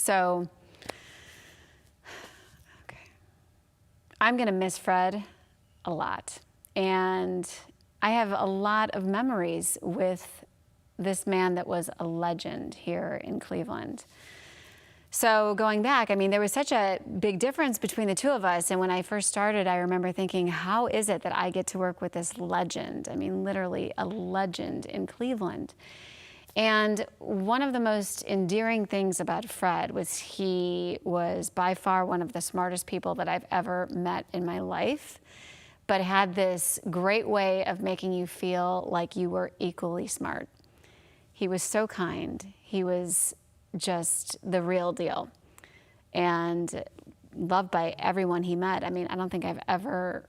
So, okay. I'm gonna miss Fred a lot. And I have a lot of memories with this man that was a legend here in Cleveland. So going back, I mean, there was such a big difference between the two of us. And when I first started, I remember thinking, how is it that I get to work with this legend? I mean, literally a legend in Cleveland. And one of the most endearing things about Fred was he was by far one of the smartest people that I've ever met in my life, but had this great way of making you feel like you were equally smart. He was so kind. He was just the real deal and loved by everyone he met. I mean, I don't think I've ever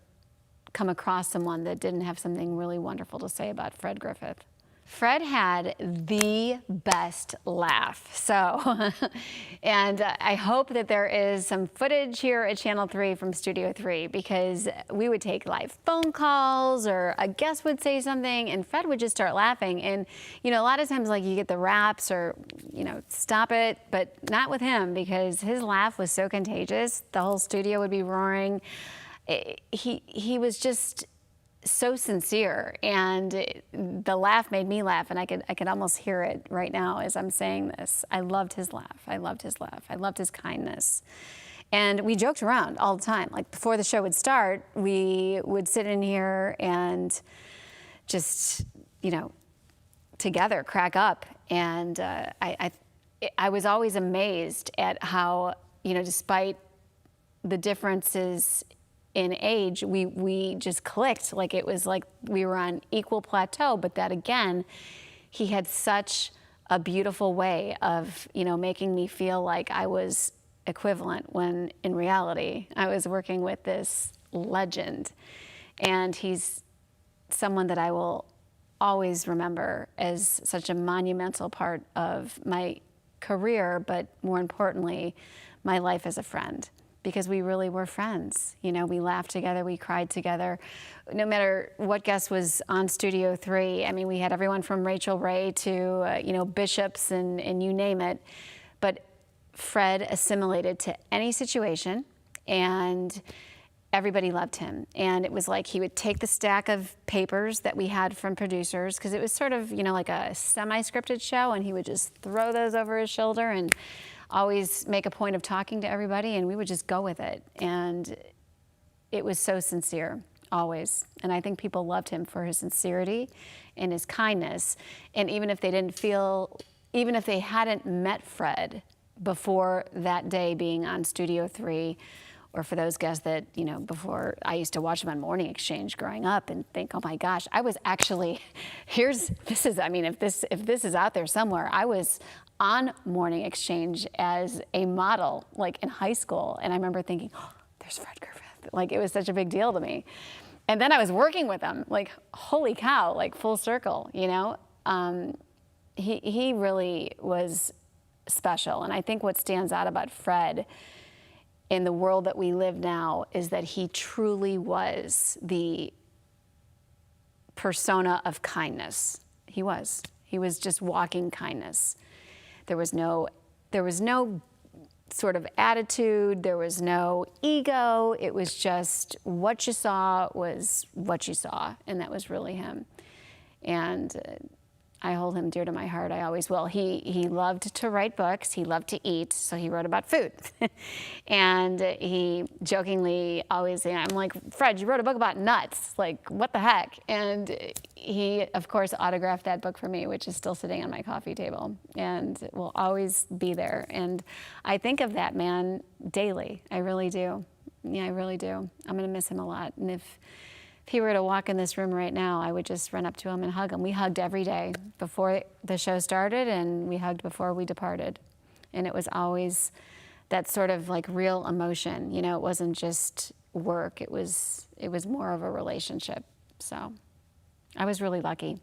come across someone that didn't have something really wonderful to say about Fred Griffith. Fred had the best laugh. So, and I hope that there is some footage here at Channel 3 from Studio 3, because we would take live phone calls or a guest would say something and Fred would just start laughing. And, you know, a lot of times like you get the raps or, you know, stop it, but not with him, because his laugh was so contagious. The whole studio would be roaring. He was just so sincere, and the laugh made me laugh, and I could almost hear it right now as I'm saying this. I loved his laugh. I loved his laugh. I loved his kindness. And we joked around all the time. Like before the show would start, we would sit in here and just, you know, together crack up. And I was always amazed at how, you know, despite the differences in age, we just clicked. Like it was like we were on equal plateau, but that again, he had such a beautiful way of, you know, making me feel like I was equivalent when in reality, I was working with this legend. And he's someone that I will always remember as such a monumental part of my career, but more importantly, my life as a friend. Because we really were friends. You know, we laughed together, we cried together. No matter what guest was on Studio 3, I mean, we had everyone from Rachel Ray to, you know, bishops and you name it. But Fred assimilated to any situation, and everybody loved him. And it was like he would take the stack of papers that we had from producers, because it was sort of, you know, like a semi-scripted show, and he would just throw those over his shoulder and always make a point of talking to everybody, and we would just go with it. And it was so sincere, always. And I think people loved him for his sincerity and his kindness. And even if they hadn't met Fred before that day being on Studio 3, or for those guests that, you know, before, I used to watch him on Morning Exchange growing up and think, oh my gosh, I was actually, I mean, if this is out there somewhere, I was on Morning Exchange as a model, like in high school. And I remember thinking, oh, there's Fred Griffith. Like, it was such a big deal to me. And then I was working with him, like, holy cow, like full circle, you know? He really was special. And I think what stands out about Fred in the world that we live now is that he truly was the persona of kindness. He was just walking kindness. There was no sort of attitude. There was no ego. It was just what you saw was what you saw, and that was really him. And I hold him dear to my heart. I always will. He loved to write books. He loved to eat, so he wrote about food. And he jokingly always, I'm like, Fred, you wrote a book about nuts. Like, what the heck? And he, of course, autographed that book for me, which is still sitting on my coffee table and will always be there. And I think of that man daily. I really do. Yeah, I really do. I'm going to miss him a lot. And if he were to walk in this room right now, I would just run up to him and hug him. We hugged every day before the show started, and we hugged before we departed. And it was always that sort of like real emotion. You know, it wasn't just work. It was more of a relationship. So I was really lucky.